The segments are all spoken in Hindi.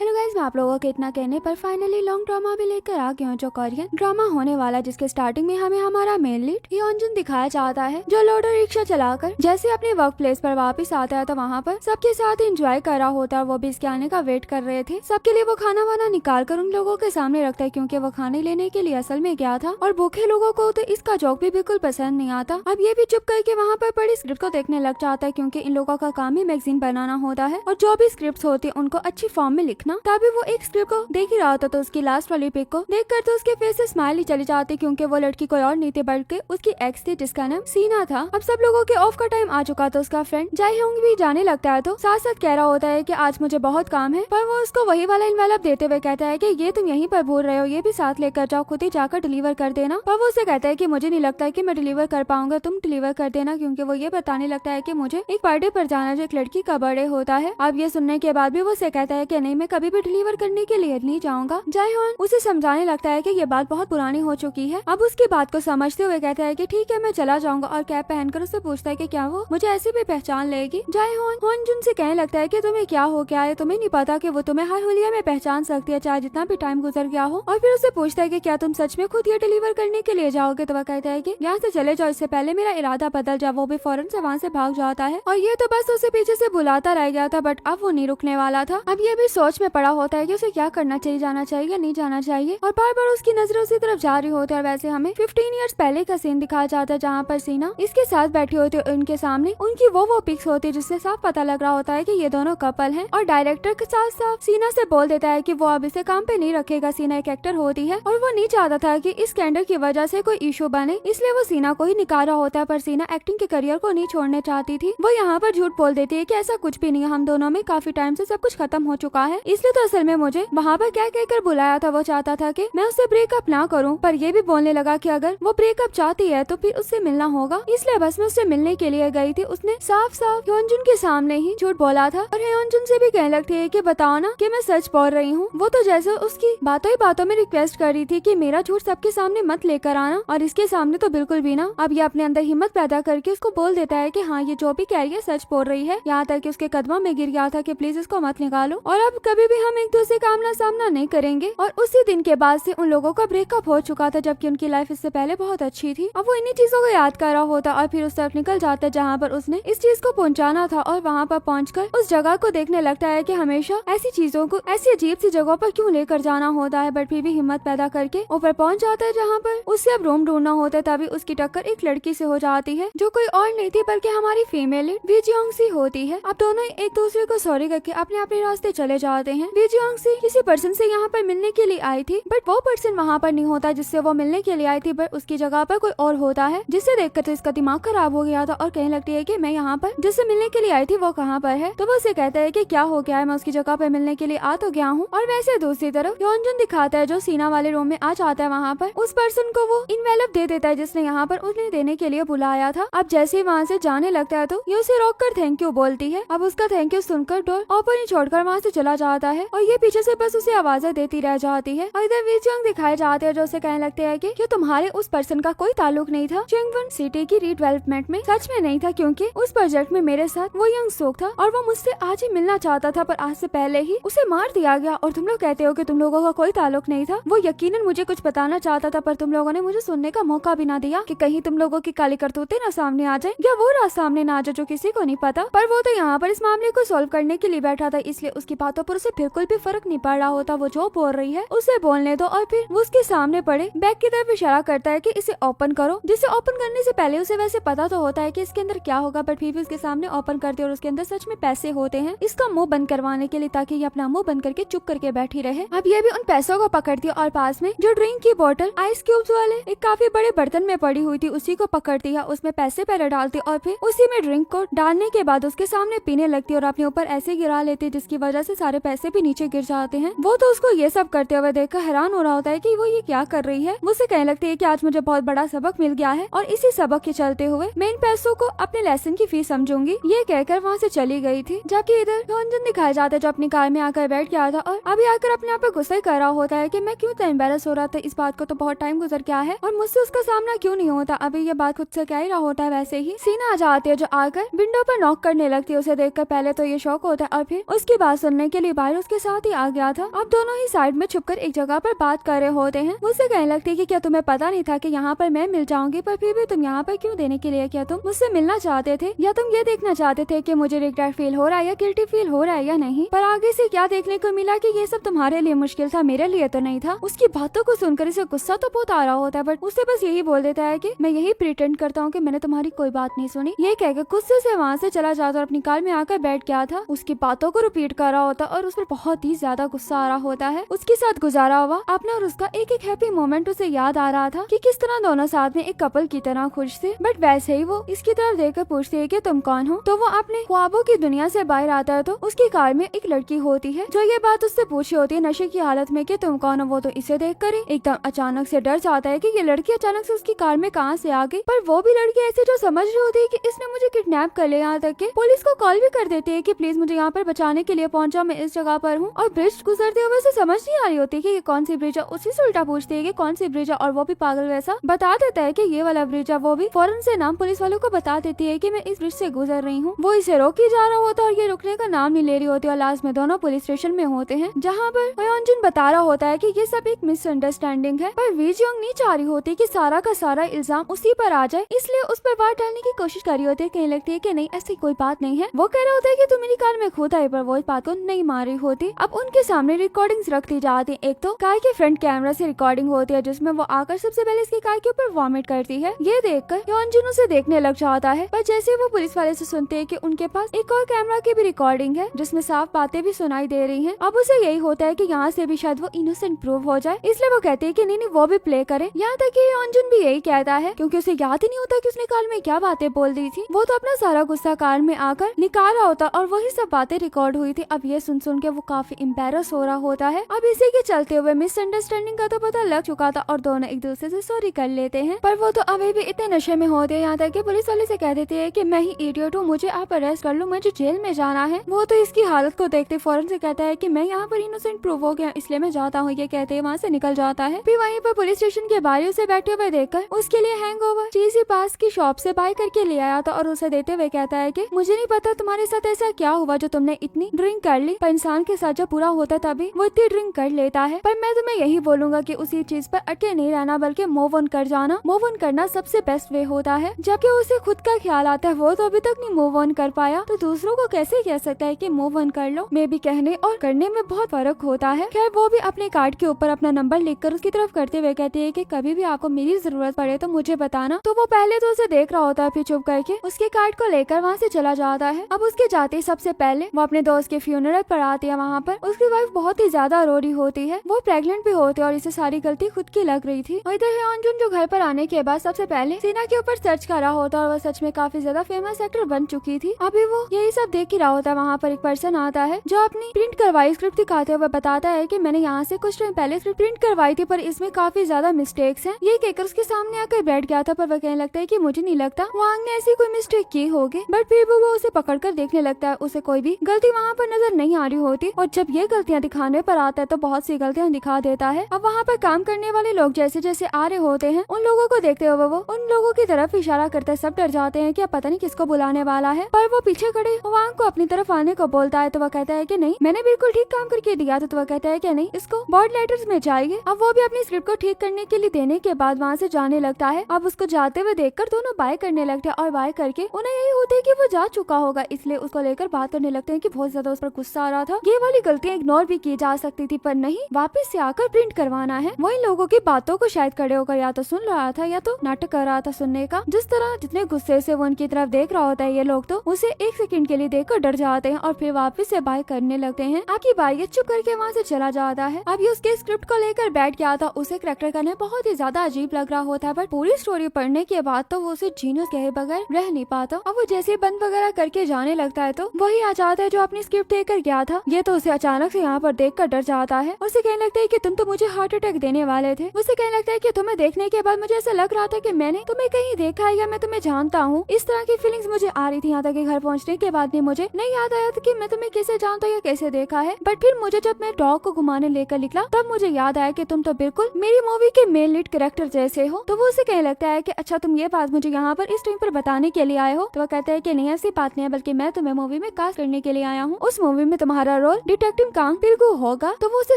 हेलो गाइस, मैं आप लोगों के इतना कहने पर फाइनली लॉन्ग ड्रामा भी लेकर आ गया हूँ, जो कोरियन ड्रामा होने वाला, जिसके स्टार्टिंग में हमें हमारा मेन लीड हियोंजुन दिखाया जाता है, जो लोडो रिक्शा चलाकर जैसे अपने वर्क प्लेस पर वापस आता है तो वहाँ पर सबके साथ एंजॉय कर रहा होता है। वो भी इसके आने का वेट कर रहे थे। सबके लिए वो खाना वाना निकाल कर उन लोगों के सामने रखता है, क्योंकि वो खाने लेने के लिए असल में गया था और भूखे लोगों को तो इसका जोक भी बिल्कुल पसंद नहीं आता। अब ये भी चुप करके वहाँ पर पड़ी स्क्रिप्ट को देखने लग जाता है, क्योंकि इन लोगों का काम ही मैगजीन बनाना होता है और जो भी स्क्रिप्ट होती है उनको अच्छी फॉर्म में लिखना। तभी वो एक स्क्रिप्ट को देख ही रहा था तो उसकी लास्ट वाली पिक को देखकर तो उसके फेस से स्माइल ही चली जाती, क्योंकि वो लड़की कोई और नहीं थी बल्कि उसकी एक्स थी, जिसका नाम सीना था। अब सब लोगों के ऑफ का टाइम आ चुका था। उसका फ्रेंड जाएहोंग भी जाने लगता है तो साथ साथ कह रहा होता है कि आज मुझे बहुत काम है, पर वो उसको वही वाला इन्वेलप देते हुए कहता है कि ये तुम यहीं पर भूल रहे हो, ये भी साथ लेकर जाओ, खुद ही जाकर डिलीवर कर देना। पर वो उसे कहता है कि मुझे नहीं लगता है कि मैं डिलीवर कर पाऊंगा, तुम डिलीवर कर देना, क्योंकि वो ये बताने लगता है कि मुझे एक बर्थडे पर जाना, जो एक लड़की का बर्थडे होता है। अब ये सुनने के बाद भी वो उसे कहता है कि नहीं, मैं कभी भी डिलीवर करने के लिए नहीं जाऊंगा। जाएहोंग उसे समझाने लगता है कि ये बात बहुत पुरानी हो चुकी है। अब उसकी बात को समझते हुए कहता है कि ठीक है, मैं चला जाऊंगा, और कैप पहनकर उससे पूछता है कि क्या वो मुझे ऐसे भी पहचान लेगी। जाएहोंग हियोंजुन से कहने लगता है कि तुम्हें क्या हो गया है, तुम्हें नहीं पता कि वो तुम्हें हर हुलिया में पहचान सकती है, चाहे जितना भी टाइम गुजर गया हो। और फिर उससे पूछता है कि क्या तुम सच में खुद ये डिलीवर करने के लिए जाओगे। तो वह कहता है कि यहाँ से चले जाओ, इससे पहले मेरा इरादा बदल जाए। वो भी फौरन से वहाँ से भाग जाता है और ये तो बस उसे पीछे से बुलाता रह गया था, बट अब वो नहीं रुकने वाला था। अब ये भी सोच में पड़ा होता है कि उसे क्या करना चाहिए, जाना चाहिए या नहीं जाना चाहिए, और बार बार उसकी नजर उसी तरफ जा रही होती है। और वैसे हमें 15 इयर्स पहले का सीन दिखाया जाता है, जहाँ पर सीना इसके साथ बैठी होती है, उनके सामने उनकी वो पिक्स होती है, जिससे साफ पता लग रहा होता है कि ये दोनों कपल हैं। और डायरेक्टर के साथ साथ सीना से बोल देता है कि वो अब इसे काम पे नहीं रखेगा। सीना एक एक्टर होती है और वो नहीं चाहता था कि इस स्कैंडल की वजह से कोई इशू बने, इसलिए वो सीना को ही निकाला होता है। पर सीना एक्टिंग के करियर को नहीं छोड़ना चाहती थी। वो यहाँ पर झूठ बोल देती है कि ऐसा कुछ भी नहीं है, हम दोनों में काफी टाइम से सब कुछ खत्म हो चुका है, इसलिए तो असल में मुझे वहाँ पर क्या कहकर बुलाया था। वो चाहता था कि मैं उससे ब्रेकअप ना करूं, पर ये भी बोलने लगा कि अगर वो ब्रेकअप चाहती है तो फिर उससे मिलना होगा, इसलिए बस मैं उससे मिलने के लिए गई थी। उसने साफ साफ हियोंजुन के सामने ही झूठ बोला था और हियोंजुन से भी कहने लगती है कि बताओ ना कि मैं सच बोल रही हूँ। वो तो जैसे उसकी बातों ही बातों में रिक्वेस्ट कर रही थी कि मेरा झूठ सबके सामने मत लेकर आना, और इसके सामने तो बिल्कुल भी ना। अब ये अपने अंदर हिम्मत पैदा करके उसको बोल देता है कि हाँ, ये जो भी कह रही है सच बोल रही है। यहाँ तक कि उसके कदमों में गिर गया था कि प्लीज इसको मत निकालो, और अब कभी भी हम एक दूसरे का आमना सामना नहीं करेंगे। और उसी दिन के बाद से उन लोगों का ब्रेकअप हो चुका था, जबकि उनकी लाइफ इससे पहले बहुत अच्छी थी। अब वो इन्हीं चीजों को याद कर रहा होता और फिर उस तरफ निकल जाता है जहाँ पर उसने इस चीज को पहुँचाना था, और वहाँ पर पहुँचकर उस जगह को देखने लगता है कि हमेशा ऐसी चीजों को ऐसी अजीब सी जगहों पर क्यों लेकर जाना होता है। बट फिर भी हिम्मत पैदा करके ऊपर पहुँच जाता है, जहाँ पर उससे अब रूम ढूंढना होता है। तभी उसकी टक्कर एक लड़की से हो जाती है, जो कोई और नहीं थी बल्कि हमारी फीमेल लीड विजियोंगसी होती है। अब दोनों एक दूसरे को सॉरी करके अपने अपने रास्ते चले जाते हैं। विजियोंगसी किसी पर्सन से यहाँ पर मिलने के लिए आई थी, बट वो पर्सन वहाँ पर नहीं होता जिससे वो मिलने के लिए आई थी, बट उसकी जगह पर कोई और होता है, जिसे देखकर तो इसका दिमाग खराब हो गया था और कहने लगती है कि मैं यहाँ पर जिससे मिलने के लिए आई थी वो कहाँ पर है। तो वो उसे कहता है कि क्या हो गया है, मैं उसकी जगह पर मिलने के लिए आ तो गया हूँ। और वैसे दूसरी तरफ हियोंजुन दिखाता है, जो सीना वाले रूम में आ जाता है, वहाँ पर उस पर्सन को वो इन्वेलप दे देता है जिसने यहाँ पर उन्हें देने के लिए बुलाया था। अब जैसे ही वहाँ से जाने लगता है तो ये उसे रोक कर थैंक यू बोलती है। अब उसका थैंक यू सुनकर डोर ओपन ही छोड़कर वहाँ से चला जाता है, और ये पीछे से बस उसे आवाजें देती रह जाती है। और इधर विजियोंग दिखाए जाते हैं, जो उसे कहने लगते हैं कि तुम्हारे उस पर्सन का कोई ताल्लुक नहीं था चंगवन सिटी की रीडेवलपमेंट में, सच में नहीं था, क्योंकि उस प्रोजेक्ट में मेरे साथ वो यंग सोक था और वो मुझसे आज ही मिलना चाहता था, पर आज से पहले ही उसे मार दिया गया। और तुम लोग कहते हो कि तुम लोगों का कोई ताल्लुक नहीं था। वो यकीनन मुझे कुछ बताना चाहता था, पर तुम लोगों ने मुझे सुनने का मौका भी ना दिया कि कहीं तुम लोगों की काली करतूतें ना सामने आ जाए, या वो राज सामने ना आ जाए, जो किसी को नहीं पता। पर वो तो यहाँ पर इस मामले को सॉल्व करने के लिए बैठा था, इसलिए उसकी बातों पर उसे बिल्कुल भी फर्क नहीं पड़ रहा होता। वो जो बोल रही है उसे बोलने दो। और फिर वो उसके सामने पड़े बैग की तरफ इशारा करता है कि इसे ओपन करो, जिसे ओपन करने से पहले उसे वैसे पता तो होता है कि इसके अंदर क्या होगा, बट फिर भी उसके सामने ओपन करते और उसके अंदर सच में पैसे होते हैं, इसका मुंह बंद करवाने के लिए, ताकि ये अपना मुंह बंद करके चुप करके बैठी रहे। अब ये भी उन पैसों को पकड़ती है और पास में जो ड्रिंक की बोतल आइस क्यूब्स वाले एक काफी बड़े बर्तन में पड़ी हुई थी, उसी को पकड़ती है, उसमें पैसे पहले डालती और फिर उसी में ड्रिंक को डालने के बाद उसके सामने पीने लगती और अपने ऊपर ऐसे गिरा लेती है, जिसकी वजह से सारे पैसे भी नीचे गिर जाते हैं। वो तो उसको ये सब करते हुए देखकर हैरान हो रहा होता है कि वो ये क्या कर रही है। मुझसे कहने लगती है कि आज मुझे बहुत बड़ा सबक मिल गया है और इसी सबक के चलते हुए मैं इन पैसों को अपने लेसन की फीस समझूंगी। ये कहकर वहाँ से चली गई थी। जबकि इधर हियोंजुन दिखाया जाता है, जो अपनी कार में आकर बैठ गया था और अभी आकर अपने आप पे गुस्सा कर रहा होता है कि मैं क्यों तो एम्बेरस हो रहा था, इस बात को तो बहुत टाइम गुजर गया है और मुझसे उसका सामना क्यों नहीं होता। अभी ये बात खुद से कह ही रहा होता है। वैसे ही सीना आ जाती है, जो आकर विंडो पर नॉक करने लगती है। उसे देखकर पहले तो ये शौक होता है और फिर उसकी बात सुनने के लिए बाहर साहिल उसके साथ ही आ गया था। अब दोनों ही साइड में छुपकर एक जगह पर बात कर रहे होते हैं। मुझसे कहने लगती है कि क्या तुम्हें पता नहीं था कि यहाँ पर मैं मिल जाऊंगी, पर फिर भी तुम यहाँ पर क्यों देने के लिए? क्या तुम मुझसे मिलना चाहते थे या तुम ये देखना चाहते थे कि मुझे रिग्रेट फील हो रहा है या गिल्टी फील हो रहा है या नहीं? पर आगे से क्या देखने को मिला कि ये सब तुम्हारे लिए मुश्किल था, मेरे लिए तो नहीं था। उसकी बातों को सुनकर इसे गुस्सा तो बहुत आ रहा होता है, बट उसे बस यही बोल देता है कि मैं यही प्रिटेंड करता हूँ कि मैंने तुम्हारी कोई बात नहीं सुनी। ये कहकर गुस्से से वहाँ से चला जाता और अपनी कार में आकर बैठ गया था। उसकी बातों को रिपीट कर रहा होता और उस पर बहुत ही ज्यादा गुस्सा आ रहा होता है। उसके साथ गुजारा हुआ अपना और उसका एक एक हैप्पी मोमेंट उसे याद आ रहा था कि किस तरह दोनों साथ में एक कपल की तरह खुश थे। बट वैसे ही वो इसकी तरफ देखकर पूछती है कि तुम कौन हो? तो वो अपने ख्वाबों की दुनिया से बाहर आता है तो उसकी कार में एक लड़की होती है जो ये बात उससे पूछी होती है नशे की हालत में कि तुम कौन हो। वो तो इसे देख कर एकदम अचानक से डर जाता है कि ये लड़की अचानक से उसकी कार में कहाँ से आ गई। पर वो भी लड़की ऐसे जो समझ रही होती है कि इसने मुझे किडनैप कर लिया, यहाँ तक कि पुलिस को कॉल भी कर देती है कि प्लीज मुझे यहाँ पर बचाने के लिए पहुंचा, मैं इस जगह पर हूँ। और ब्रिज गुजरते हुए उसे समझ नहीं आ रही होती कि ये कौन सी ब्रिज है। उसी से उल्टा पूछती है कि कौन सी ब्रिज है, और वो भी पागल वैसा बता देता है कि ये वाला ब्रिज है। वो भी फौरन से नाम पुलिस वालों को बता देती है कि मैं इस ब्रिज से गुजर रही हूँ। वो इसे रोक ही जा रहा होता और ये रुकने का नाम नहीं ले रही होती। और लास्ट में दोनों पुलिस स्टेशन में होते हैं जहाँ पर हयोंजुन बता रहा होता है कि ये सब एक मिसअंडरस्टैंडिंग है। पर वी जियोंग नहीं चाह रही होती कि सारा का सारा इल्जाम उसी पर आ जाए, इसलिए उस पर बात डालने की कोशिश कर रही होती है। कहने लगती है कि नहीं ऐसी कोई बात नहीं है। वो कह रहा होता है कि तुम मेरी कार में खुद आई, पर वो इस बात को नहीं मान रही होती। अब उनके सामने रिकॉर्डिंग्स रखती जाती है। एक तो कार के फ्रंट कैमरा से रिकॉर्डिंग होती है जिसमें वो आकर सबसे पहले इसकी कार के ऊपर वॉमिट करती है। ये देखकर हयोंजुन उसे देखने लग जाता है, पर जैसे वो पुलिस वाले से सुनते हैं कि उनके पास एक और कैमरा की भी रिकॉर्डिंग है जिसमें साफ बातें भी सुनाई दे रही हैं। अब उसे यही होता है कि यहाँ से भी शायद वो इनोसेंट प्रूव हो जाए, इसलिए वो कहते हैं कि नहीं वो भी प्ले करे। यहाँ तक कि हयोंजुन भी यही कहता है क्योंकि उसे याद ही नहीं होता कि उसने कार में क्या बातें बोल दी थी। वो तो अपना सारा गुस्सा कार में आकर निकाल रहा होता और वही सब बातें रिकॉर्ड हुई थी। अब ये सुन के वो काफी एम्बैरस हो रहा होता है। अब इसी के चलते हुए मिसअंडरस्टैंडिंग का तो पता लग चुका था और दोनों एक दूसरे से सॉरी कर लेते हैं। पर वो तो अभी भी इतने नशे में होते हैं यहाँ तक कि पुलिस वाले से कह देते हैं कि मैं ही इडियट हूँ, मुझे आप अरेस्ट कर लो, मुझे जेल में जाना है। वो तो इसकी हालत को देखते फौरन से कहता है कि मैं यहाँ पर इनोसेंट प्रूव हो गया इसलिए मैं जाता हूँ। ये कहते हैं वहाँ से निकल जाता है। फिर वहीं पर पुलिस स्टेशन के बाहर उसे बैठे हुए देखकर उसके लिए हैंगओवर चीज ही पास की शॉप से बाय करके ले आया था और उसे देते हुए कहता है कि मुझे नहीं पता तुम्हारे साथ ऐसा क्या हुआ जो तुमने इतनी ड्रिंक कर ली, पर इंसान के साथ जब पूरा होता है तभी वो इतनी ड्रिंक कर लेता है। पर मैं तुम्हें यही बोलूंगा कि उसी चीज पर अटके नहीं रहना बल्कि मूव ऑन कर जाना। मूव ऑन करना सबसे बेस्ट वे होता है। जबकि उसे खुद का ख्याल आता है वो तो अभी तक नहीं मूव ऑन कर पाया, तो दूसरों को कैसे कह सकता है कि मूव ऑन कर लो। मे भी कहने और करने में बहुत फर्क होता है। खैर वो भी अपने कार्ड के ऊपर अपना नंबर लिखकर उसकी तरफ करते हुए कहती है कि कभी भी आपको मेरी जरूरत पड़े तो मुझे बताना। तो वो पहले तो उसे देख रहा होता है, फिर चुप करके उसके कार्ड को लेकर वहाँ से चला जाता है। अब उसके जाते ही सबसे पहले वो अपने दोस्त के फ्यूनरल पर आती है। वहाँ पर उसकी वाइफ बहुत ही ज्यादा रो रही होती है। वो प्रेग्नेंट भी होती है और इसे सारी गलती खुद की लग रही थी। और इधर हयोंजुन जो घर पर आने के बाद सबसे पहले सीना के ऊपर सर्च कर रहा होता है और वो सच में काफी ज्यादा फेमस एक्टर बन चुकी थी। अभी वो यही सब देख ही रहा होता है। वहाँ पर एक पर्सन आता है जो अपनी प्रिंट करवाई स्क्रिप्ट दिखाते हुए बताता है कि मैंने यहाँ से कुछ टाइम पहले स्क्रिप्ट प्रिंट करवाई थी पर इसमें काफी ज्यादा मिस्टेक्स हैं। ये कहकर उसके सामने आकर बैठ गया था, पर वह कहने लगता है कि मुझे नहीं लगता वांग ने ऐसी कोई मिस्टेक की होगी। बट फिर भी वो उसे पकड़कर देखने लगता है। उसे कोई भी गलती वहाँ पर नजर नहीं आ रही होती और जब ये गलतियाँ दिखाने पर आता है तो बहुत सी गलतियाँ दिखा देता है। अब वहाँ पर काम करने वाले लोग जैसे जैसे आ रहे होते हैं उन लोगों को देखते हुए वो उन लोगों की तरफ इशारा करते सब डर जाते हैं कि अब पता नहीं किसको बुलाने वाला है। पर वो पीछे खड़े वांग को अपनी तरफ आने को बोलता है तो वह कहता है कि नहीं मैंने बिल्कुल ठीक काम करके दिया था। तो वह कहता है कि नहीं इसको बोर्ड लेटर्स में जाइए। अब वो भी अपनी स्क्रिप्ट को ठीक करने के लिए देने के बाद वहाँ से जाने लगता है। अब उसको जाते हुए देखकर दोनों बाय करने लगते हैं और बाय करके उन्हें यही होता है कि वो जा चुका होगा, इसलिए उसको लेकर बात करने लगते हैं कि बहुत ज्यादा उस पर गुस्सा आ रहा था। ये वाली गलतियाँ इग्नोर भी की जा सकती थी पर नहीं, वापस से आकर प्रिंट करवाना है। वो इन लोगों की बातों को शायद खड़े होकर या तो सुन रहा था या तो नाटक कर रहा था सुनने का। जिस तरह जितने गुस्से से वो उनकी तरफ देख रहा होता है ये लोग तो उसे एक सेकंड के लिए देखकर डर जाते हैं और फिर वापस से बाय करने लगते हैं। आपकी बाई चुप करके वहाँ से चला जाता है। अब ये उसके स्क्रिप्ट को लेकर बैठ गया था। उसे करेक्टर करने बहुत ही ज्यादा अजीब लग रहा होता है पर पूरी स्टोरी पढ़ने के बाद तो वो उसे जीनियस कहे बगैर रह नहीं पाता। अब वो जैसे बंद वगैरह करके जाने लगता है तो वही आ जाता है जो अपनी स्क्रिप्ट देकर गया था। ये तो उसे अचानक से यहाँ पर देखकर डर जाता है। उसे कहने लगता है कि तुम तो मुझे हार्ट अटैक देने वाले थे। उसे कहने लगता है कि तुम्हें देखने के बाद मुझे ऐसा लग रहा था कि मैंने तुम्हें कहीं देखा है या मैं तुम्हें जानता हूँ। इस तरह की फीलिंग्स मुझे आ रही थी। यहाँ तक कि घर पहुँचने के बाद भी मुझे नहीं याद आया था कि मैं तुम्हें कैसे जानता या कैसे देखा है। बट फिर मुझे जब मैं डॉग को घुमाने लेकर निकला तब मुझे याद आया कि तुम तो बिल्कुल मेरी मूवी के मेन लीड कैरेक्टर जैसे हो। तो वो उसे कहने लगता है कि अच्छा तुम ये बात मुझे यहाँ पर इस टाइम पर बताने के लिए आए हो। तो वो कहता है कि नहीं ऐसी बात नहीं है, बल्कि मैं तुम्हें मूवी में कास्ट करने के लिए आया हूँ। उस मूवी में तुम्हारा रोल डिटेक्टिव कांग तिलगु होगा तो वो उसे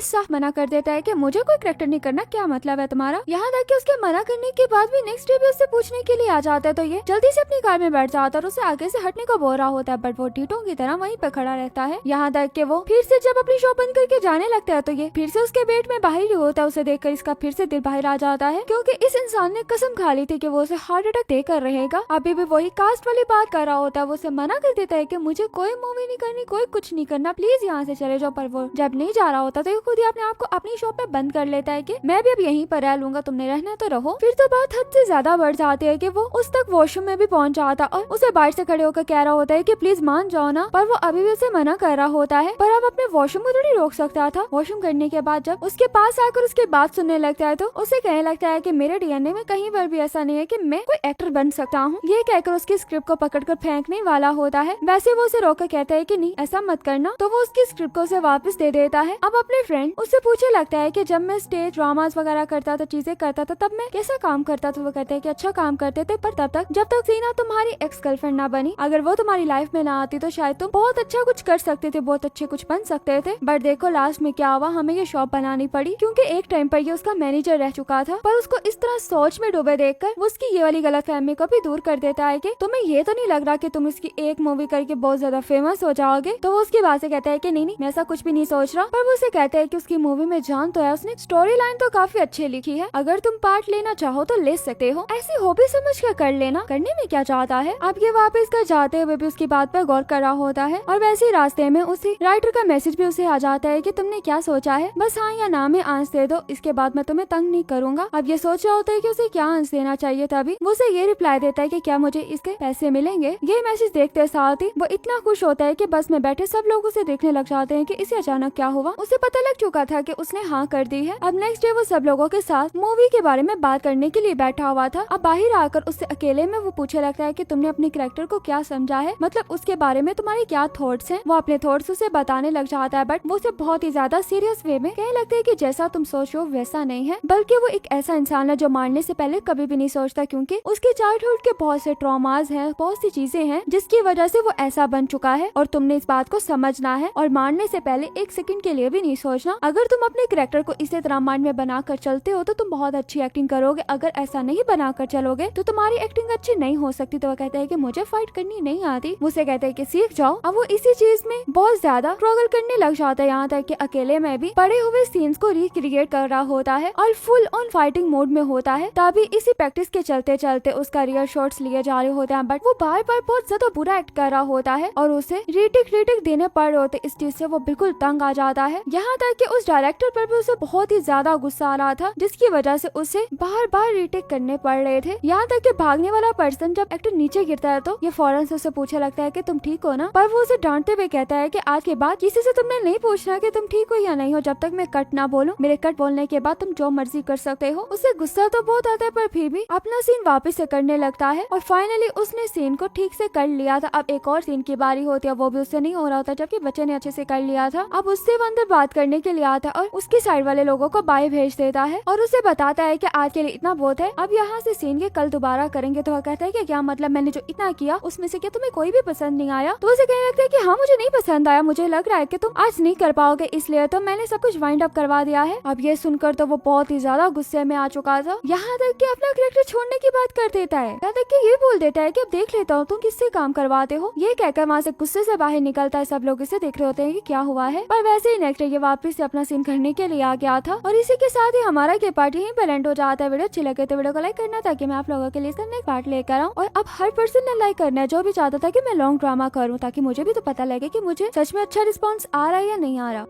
साफ मना कर देता है कि मुझे कोई करेक्टर नहीं करना, क्या मतलब है तुम्हारा। यहाँ तक कि उसके मना करने के बाद भी नेक्स्ट डे भी उससे पूछने के लिए आ जाता है तो ये जल्दी से अपनी कार में बैठ जाता है और उसे आगे से हटने को बोल रहा होता है, बट वो टीटों की तरह वहीं पे खड़ा रहता है। यहाँ तक कि वो फिर से जब अपनी शॉप बंद करके जाने लगता है तो ये फिर से उसके पेट में बाहर ही होता है। उसे देखकर इसका फिर से दिल बाहर आ जाता है क्योंकि इस इंसान ने कसम खा ली थी कि वो उसे हार्ट अटैक देकर रहेगा। अभी भी वही कास्ट वाली बात कर रहा होता है। वो उसे मना कर देता है कि मुझे कोई मूवी नहीं करनी, कोई कुछ नहीं करना, प्लीज यहाँ से चले जाओ। पर वो जब नहीं जा रहा होता तो खुद ही अपने आप को अपनी शॉप पे बंद कर लेता है कि मैं भी अब यहीं पर रह लूंगा, तुमने रहना तो रहो। फिर तो बात हद से ज्यादा बढ़ जाती है कि वो उस तक वॉशरूम में भी पहुंच जाता और उसे बाहर से खड़े होकर कह रहा होता है कि प्लीज मान जाओ ना, पर वो अभी भी उसे मना कर रहा होता है। पर अब अपने वॉशरूम को थोड़ी रोक सकता था। वॉशरूम करने के बाद जब उसके पास आकर उसकी बात सुनने लगता है तो उसे कहने लगता है कि मेरे डीएनए में कहीं पर भी ऐसा नहीं है कि मैं कोई एक्टर बन सकता हूँ। ये कहकर उसकी स्क्रिप्ट को पकड़कर फेंकने वाला होता है। वैसे वो उसे रोककर कहता है कि नहीं ऐसा मत करना, तो वो उसकी स्क्रिप्ट को उसे वापस दे देता है। अब अपने फ्रेंड उससे पूछने लगता है कि जब मैं स्टेज ड्रामास वगैरह करता था, चीजें करता था, तब मैं कैसा काम करता था। वो कहते हैं कि अच्छा काम करते थे, पर तब तक जब तक सीना तुम्हारी एक्स गर्लफ्रेंड ना बनी, अगर वो तुम्हारी लाइफ में ना आती तो शायद तुम बहुत अच्छा कुछ कर सकते थे, बहुत अच्छे कुछ बन सकते थे। बट देखो लास्ट में क्या हुआ, हमें ये शॉप बनानी पड़ी क्योंकि एक टाइम पर ये उसका मैनेजर रह चुका था। पर उसको इस तरह सोच में डूबे देखकर वो उसकी ये वाली गलतफहमी को भी दूर कर देता है कि तुम्हें ये तो नहीं लग रहा कि तुम इसकी एक मूवी करके बहुत ज्यादा फेमस हो जाओगे। तो वो उसकी बात से कहता है कि नहीं मैं ऐसा कुछ भी नहीं सोच रहा। पर वो उसे कहता है कि उसकी मूवी में जान तो है, उसने स्टोरी लाइन तो काफी अच्छी लिखी है, अगर तुम पार्ट लेना चाहो तो ले सकते हो, ऐसी हॉबी समझ कर लेना, करने में क्या चाहता है। अब ये वापस घर जाते हुए भी उसकी बात पर गौर कर रहा होता है और वैसे ही रास्ते में उसे राइटर का मैसेज भी उसे आ जाता है कि तुमने क्या सोचा है, बस हाँ या ना में आंस दे दो, इसके बाद मैं तुम्हें तंग नहीं करूंगा। अब ये सोच रहा होता है कि उसे क्या आंस देना चाहिए, तभी वो उसे ये रिप्लाई देता है कि क्या मुझे इसके पैसे मिलेंगे। ये मैसेज देखते साथ ही वो इतना खुश होता है कि बस में बैठे सब लोग उसे देखने लग जाते हैं कि इसे अचानक क्या हुआ। उसे पता लग चुका था कि उसने हाँ कर दी है। अब नेक्स्ट डे वो सब लोगों के साथ मूवी के बारे में बात करने के लिए बैठा हुआ था। अब बाहर आकर उससे अकेले में वो पूछने लगता है कि तुमने अपने कैरेक्टर को क्या समझा है, मतलब उसके बारे में तुम्हारे क्या थॉट्स हैं। वो अपने थॉट्स उसे बताने लग जाता है, बट वो उसे बहुत ही ज्यादा सीरियस वे में कहने लगता है कि जैसा तुम सोच रहे हो वैसा नहीं है, बल्कि वो एक ऐसा इंसान है जो मारने से पहले कभी भी नहीं सोचता, क्योंकि उसके चाइल्डहुड के बहुत से ट्रॉमास हैं, बहुत सी चीजें हैं जिसकी वजह से वो ऐसा बन चुका है और तुमने इस बात को समझना है और मारने से पहले एक सेकंड के लिए भी नहीं सोचना। अगर तुम अपने कैरेक्टर को इसी तरह माइंड में बनाकर चलते हो तो तुम बहुत अच्छी एक्टिंग करोगे, अगर ऐसा नहीं बनाकर चलोगे तो तुम्हारी एक्टिंग अच्छी नहीं हो सकती। तो वो कहता है कि मुझे फाइट करनी नहीं आती। मुझसे कहते हैं कि सीख जाओ। अब वो इसी चीज में बहुत ज्यादा स्ट्रगल करने लग जाता है, यहाँ तक कि अकेले में भी पड़े हुए सीन्स को रिक्रिएट कर रहा होता है और फुल ऑन फाइटिंग मोड में होता है। तभी इसी प्रैक्टिस के चलते चलते उसका रियल शॉट्स लिए जा रहे होते हैं, बट वो बार बार बहुत ज्यादा बुरा एक्ट कर रहा होता है और उसे रीटेक देने पड़ रहे होते। इस चीज से वो बिल्कुल तंग आ जाता है। यहाँ तक कि उस डायरेक्टर पर भी उसे बहुत ही ज्यादा गुस्सा आ रहा था, जिसकी वजह से उसे बार बार रीटेक करने पड़ रहे थे। यहाँ तक कि भागने वाला पर्सन जब एक्टर नीचे गिरता है तो ये फौरन से उसे पूछने लगता है कि तुम ठीक हो ना, पर वो उसे डांटते हुए कहता है कि आज के बाद किसी से तुमने नहीं पूछना कि तुम ठीक हो या नहीं हो, जब तक मैं कट ना बोलूं। मेरे कट बोलने के बाद तुम जो मर्जी कर सकते हो। उसे गुस्सा तो बहुत आता है पर फिर भी अपना सीन वापस से करने लगता है और फाइनली उसने सीन को ठीक से कर लिया था। अब एक और सीन की बारी होती है, वो भी उससे नहीं हो रहा होता, जबकि बच्चे ने अच्छे से कर लिया था। अब उससे वो अंदर बात करने के लिए आता है और उसकी साइड वाले लोगों को बाय भेज देता है और उसे बताता है कि आज के लिए इतना बहुत है, अब यहाँ से सीन के कल दोबारा करेंगे। तो वह कहता है कि क्या मतलब, मैंने जो इतना किया उसमें से क्या तुम्हें कोई भी पसंद नहीं आया। तो उसे कहने लगता है कि हाँ मुझे नहीं पसंद आया, मुझे लग रहा है कि तुम आज नहीं कर पाओगे, इसलिए तो मैंने सब कुछ वाइंड अप करवा दिया है। अब ये सुनकर तो वो बहुत ही ज्यादा गुस्से में आ चुका था, यहाँ तक कि अपना कैरेक्टर छोड़ने की बात कर देता है, यहाँ तक कि ये बोल देता है कि अब देख लेता हूँ तुम किससे काम करवाते हो। ये कहकर वहाँ से गुस्से से बाहर निकलता है। सब लोग इसे देख रहे होते हैं कि क्या हुआ है, पर वैसे ही नेक्स्ट ये वापस से अपना सीन करने के लिए आ गया था। और इसी के साथ ही हमारा के पार्ट यहीं पर एंड हो जाता है। वीडियो अच्छी लगे तो वीडियो को लाइक करना ताकि मैं आप लोगों के लिए इसका नेक्स्ट पार्ट लेकर आऊँ। और अब हर पर्सन ने लाइक करना है जो भी चाहता था कि मैं लॉन्ग ड्रामा करूँ, ताकि मुझे भी तो पता लगे कि मुझे सच में अच्छा रिस्पॉन्स आ रहा है या नहीं आ रहा।